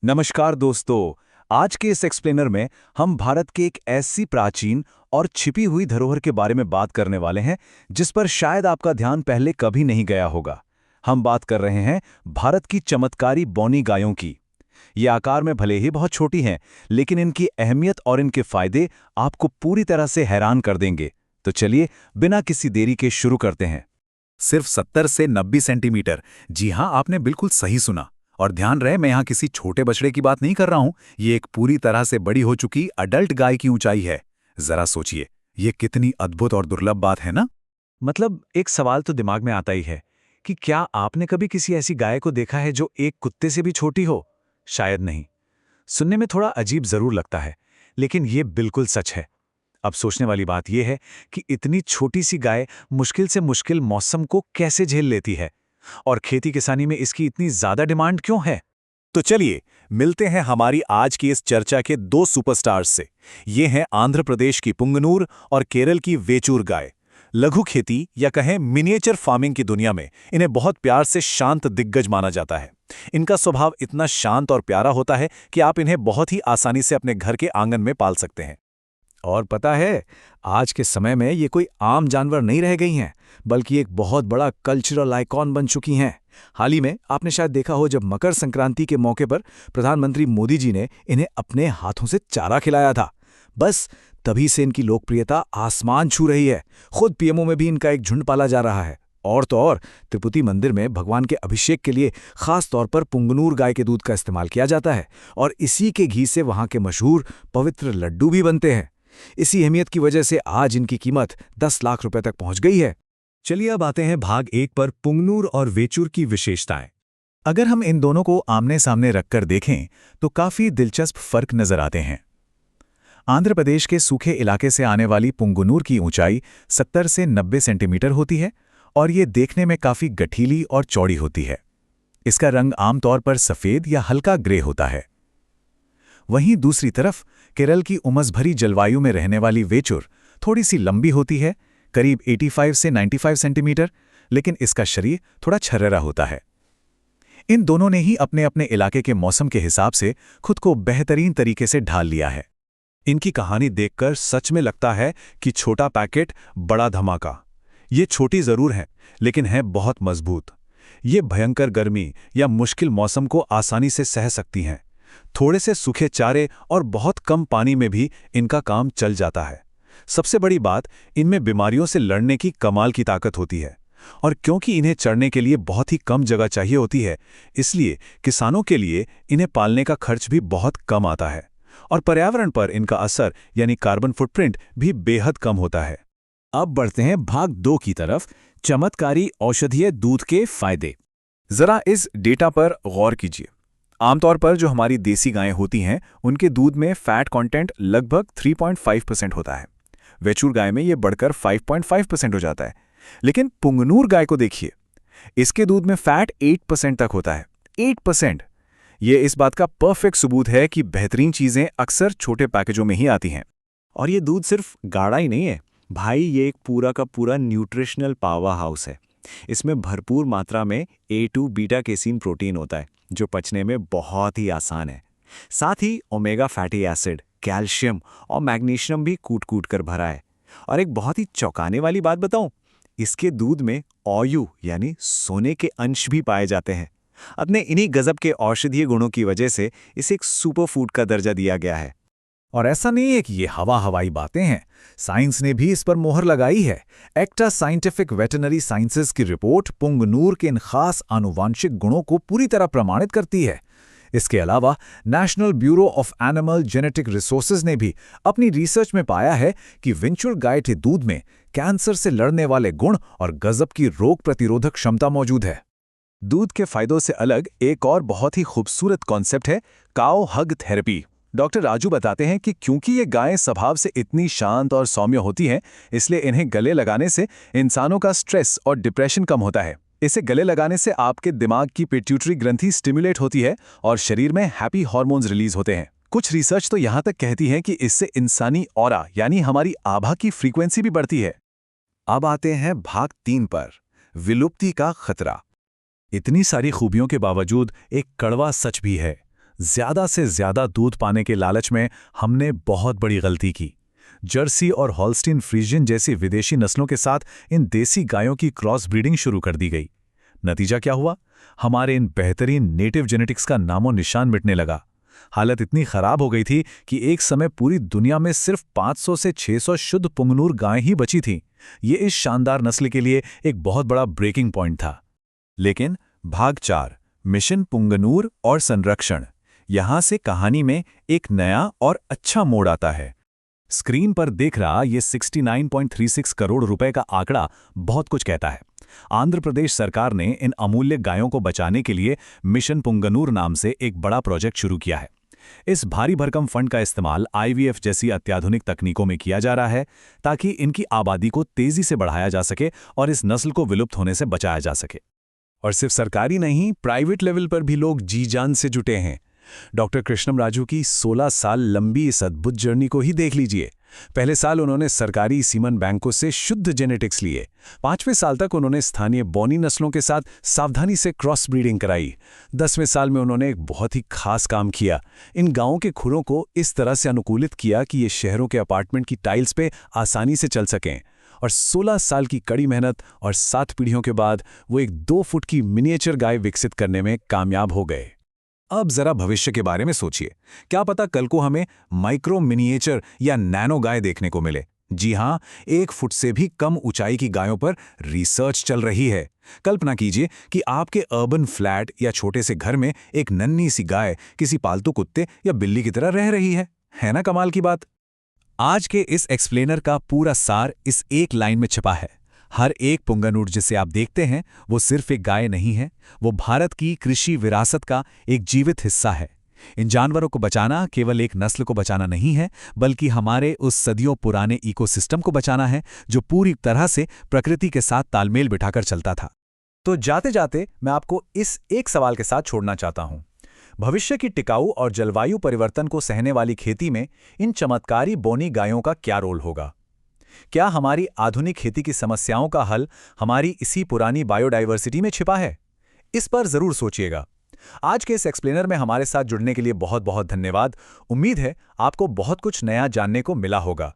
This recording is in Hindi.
नमस्कार दोस्तों। आज के इस एक्सप्लेनर में हम भारत के एक ऐसी प्राचीन और छिपी हुई धरोहर के बारे में बात करने वाले हैं जिस पर शायद आपका ध्यान पहले कभी नहीं गया होगा। हम बात कर रहे हैं भारत की चमत्कारी बौनी गायों की। ये आकार में भले ही बहुत छोटी हैं, लेकिन इनकी अहमियत और इनके फायदे आपको पूरी तरह से हैरान कर देंगे। तो चलिए बिना किसी देरी के शुरू करते हैं। सिर्फ 70 से 90 सेंटीमीटर। जी हाँ, आपने बिल्कुल सही सुना। और ध्यान रहे, मैं यहाँ किसी छोटे बछड़े की बात नहीं कर रहा हूँ। ये एक पूरी तरह से बड़ी हो चुकी अडल्ट गाय की ऊंचाई है। जरा सोचिए, ये कितनी अद्भुत और दुर्लभ बात है ना। मतलब एक सवाल तो दिमाग में आता ही है कि क्या आपने कभी किसी ऐसी गाय को देखा है जो एक कुत्ते से भी छोटी हो? शायद नहीं। सुनने में थोड़ा अजीब जरूर लगता है, लेकिन ये बिल्कुल सच है। अब सोचने वाली बात यह है कि इतनी छोटी सी गाय मुश्किल से मुश्किल मौसम को कैसे झेल लेती है, और खेती किसानी में इसकी इतनी ज्यादा डिमांड क्यों है? तो चलिए मिलते हैं हमारी आज की इस चर्चा के दो सुपरस्टार्स से। ये हैं आंध्र प्रदेश की पुंगनूर और केरल की वेचूर गाय। लघु खेती या कहें मिनिएचर फार्मिंग की दुनिया में इन्हें बहुत प्यार से शांत दिग्गज माना जाता है। इनका स्वभाव इतना शांत और प्यारा होता है कि आप इन्हें बहुत ही आसानी से अपने घर के आंगन में पाल सकते हैं। और पता है, आज के समय में ये कोई आम जानवर नहीं रह गई हैं, बल्कि एक बहुत बड़ा कल्चरल आइकॉन बन चुकी हैं। हाल ही में आपने शायद देखा हो, जब मकर संक्रांति के मौके पर प्रधानमंत्री मोदी जी ने इन्हें अपने हाथों से चारा खिलाया था। बस तभी से इनकी लोकप्रियता आसमान छू रही है। खुद पीएमओ में भी इनका एक झुंड पाला जा रहा है। और तो और, त्रिपुटी मंदिर में भगवान के अभिषेक के लिए खास तौर पर पुंगनूर गाय के दूध का इस्तेमाल किया जाता है, और इसी के घी से वहां के मशहूर पवित्र लड्डू भी बनते हैं। इसी अहमियत की वजह से आज इनकी कीमत 10 लाख रुपए तक पहुंच गई है। चलिए अब आते हैं भाग 1 पर, पुंगनूर और वेचूर की विशेषताएं। अगर हम इन दोनों को आमने सामने रखकर देखें तो काफी दिलचस्प फर्क नजर आते हैं। आंध्र प्रदेश के सूखे इलाके से आने वाली पुंगनूर की ऊंचाई 70 से 90 सेंटीमीटर होती है, और ये देखने में काफी गठीली और चौड़ी होती है। इसका रंग आमतौर पर सफेद या हल्का ग्रे होता है। वहीं दूसरी तरफ केरल की उमस भरी जलवायु में रहने वाली वेचूर थोड़ी सी लंबी होती है, करीब 85 से 95 सेंटीमीटर, लेकिन इसका शरीर थोड़ा छर्रेरा होता है। इन दोनों ने ही अपने अपने इलाके के मौसम के हिसाब से खुद को बेहतरीन तरीके से ढाल लिया है। इनकी कहानी देखकर सच में लगता है कि छोटा पैकेट बड़ा धमाका। ये छोटी जरूर है, लेकिन है बहुत मजबूत। ये भयंकर गर्मी या मुश्किल मौसम को आसानी से सह सकती हैं। थोड़े से सूखे चारे और बहुत कम पानी में भी इनका काम चल जाता है। सबसे बड़ी बात, इनमें बीमारियों से लड़ने की कमाल की ताकत होती है। और क्योंकि इन्हें चरने के लिए बहुत ही कम जगह चाहिए होती है, इसलिए किसानों के लिए इन्हें पालने का खर्च भी बहुत कम आता है। और पर्यावरण पर इनका असर यानी कार्बन फुटप्रिंट भी बेहद कम होता है। अब बढ़ते हैं भाग 2 की तरफ, चमत्कारी औषधीय दूध के फायदे। जरा इस डेटा पर गौर कीजिए। आमतौर पर जो हमारी देसी गायें होती हैं, उनके दूध में फैट कंटेंट लगभग 3.5% होता है। वेचूर गाय में ये बढ़कर 5.5% हो जाता है। लेकिन पुंगनूर गाय को देखिए, इसके दूध में फैट 8% तक होता है। 8%! ये इस बात का परफेक्ट सबूत है कि बेहतरीन चीजें अक्सर छोटे पैकेजों में ही आती हैं। और ये दूध सिर्फ गाढ़ा ही नहीं है भाई, ये एक पूरा का पूरा न्यूट्रिशनल पावर हाउस है। इसमें भरपूर मात्रा में A2 बीटा केसीन प्रोटीन होता है, जो पचने में बहुत ही आसान है। साथ ही ओमेगा फैटी एसिड, कैल्शियम और मैग्नीशियम भी कूट कूट कर भरा है। और एक बहुत ही चौंकाने वाली बात बताऊं, इसके दूध में औयु यानी सोने के अंश भी पाए जाते हैं। अपने इन्हीं गजब के औषधीय गुणों की वजह से इसे एक सुपर फूड का दर्जा दिया गया है। और ऐसा नहीं है कि ये हवाई बातें हैं, साइंस ने भी इस पर मोहर लगाई है। एक्टा साइंटिफिक वेटरनरी साइंसेज की रिपोर्ट पुंगनूर के इन खास आनुवांशिक गुणों को पूरी तरह प्रमाणित करती है। इसके अलावा national bureau of animal genetic resources ने भी अपनी रिसर्च में पाया है कि वेचूर गाय के दूध में कैंसर से लड़ने वाले गुण और गजब की रोग प्रतिरोधक क्षमता मौजूद है। दूध के फायदों से अलग एक और बहुत ही खूबसूरत कॉन्सेप्ट है काओ हग थेरेपी। डॉक्टर राजू बताते हैं कि क्योंकि ये गायें स्वभाव से इतनी शांत और सौम्य होती हैं, इसलिए इन्हें गले लगाने से इंसानों का स्ट्रेस और डिप्रेशन कम होता है। इसे गले लगाने से आपके दिमाग की पिट्यूटरी ग्रंथि स्टिमुलेट होती है और शरीर में हैप्पी हार्मोन्स रिलीज होते हैं। कुछ रिसर्च तो यहाँ तक कहती है कि इससे इंसानी ऑरा यानी हमारी आभा की फ्रीक्वेंसी भी बढ़ती है। अब आते हैं भाग 3 पर, विलुप्ति का खतरा। इतनी सारी खूबियों के बावजूद एक कड़वा सच भी है। ज्यादा से ज्यादा दूध पाने के लालच में हमने बहुत बड़ी गलती की। जर्सी और हॉल्स्टीन फ्रीजियन जैसी विदेशी नस्लों के साथ इन देसी गायों की क्रॉस ब्रीडिंग शुरू कर दी गई। नतीजा क्या हुआ? हमारे इन बेहतरीन नेटिव जेनेटिक्स का नामो निशान मिटने लगा। हालत इतनी खराब हो गई थी कि एक समय पूरी दुनिया में सिर्फ 500 से 600 शुद्ध पुंगनूर गायें ही बची थीं। ये इस शानदार नस्ल के लिए एक बहुत बड़ा ब्रेकिंग पॉइंट था। लेकिन भाग 4, मिशन पुंगनूर और संरक्षण, यहां से कहानी में एक नया और अच्छा मोड़ आता है। स्क्रीन पर देख रहा ये 69.36 करोड़ रुपए का आंकड़ा बहुत कुछ कहता है। आंध्र प्रदेश सरकार ने इन अमूल्य गायों को बचाने के लिए मिशन पुंगनूर नाम से एक बड़ा प्रोजेक्ट शुरू किया है। इस भारी भरकम फंड का इस्तेमाल IVF जैसी अत्याधुनिक तकनीकों में किया जा रहा है ताकि इनकी आबादी को तेजी से बढ़ाया जा सके और इस नस्ल को विलुप्त होने से बचाया जा सके। और सिर्फ सरकारी नहीं, प्राइवेट लेवल पर भी लोग जी जान से जुटे हैं। डॉक्टर कृष्णम राजू की 16 साल लंबी इस अद्भुत जर्नी को ही देख लीजिए। पहले साल उन्होंने सरकारी सीमन बैंकों से शुद्ध जेनेटिक्स लिए। 5वें साल तक उन्होंने स्थानीय बोनी नस्लों के साथ सावधानी से क्रॉस ब्रीडिंग कराई। 10वें साल में उन्होंने एक बहुत ही खास काम किया। इन गांवों के खुरों को इस तरह से अनुकूलित किया कि ये शहरों के अपार्टमेंट की टाइल्स पे आसानी से चल सकें। और 16 साल की कड़ी मेहनत और 7 पीढ़ियों के बाद वो एक 2 फुट की मिनिएचर गाय विकसित करने में कामयाब हो गए। अब जरा भविष्य के बारे में सोचिए। क्या पता कल को हमें माइक्रो मिनिएचर या नैनो गाय देखने को मिले। जी हां, 1 फुट से भी कम ऊंचाई की गायों पर रिसर्च चल रही है। कल्पना कीजिए कि आपके अर्बन फ्लैट या छोटे से घर में एक नन्ही सी गाय किसी पालतू कुत्ते या बिल्ली की तरह रह रही है ना कमाल की बात? आज के इस एक्सप्लेनर का पूरा सार इस एक लाइन में छिपा है। हर एक पुंगनूर जिसे आप देखते हैं वो सिर्फ एक गाय नहीं है, वो भारत की कृषि विरासत का एक जीवित हिस्सा है। इन जानवरों को बचाना केवल एक नस्ल को बचाना नहीं है, बल्कि हमारे उस सदियों पुराने इकोसिस्टम को बचाना है जो पूरी तरह से प्रकृति के साथ तालमेल बिठाकर चलता था। तो जाते जाते मैं आपको इस एक सवाल के साथ छोड़ना चाहता हूं। भविष्य की टिकाऊ और जलवायु परिवर्तन को सहने वाली खेती में इन चमत्कारी बोनी गायों का क्या रोल होगा? क्या हमारी आधुनिक खेती की समस्याओं का हल हमारी इसी पुरानी बायोडाइवर्सिटी में छिपा है? इस पर जरूर सोचिएगा। आज के इस एक्सप्लेनर में हमारे साथ जुड़ने के लिए बहुत बहुत धन्यवाद। उम्मीद है आपको बहुत कुछ नया जानने को मिला होगा।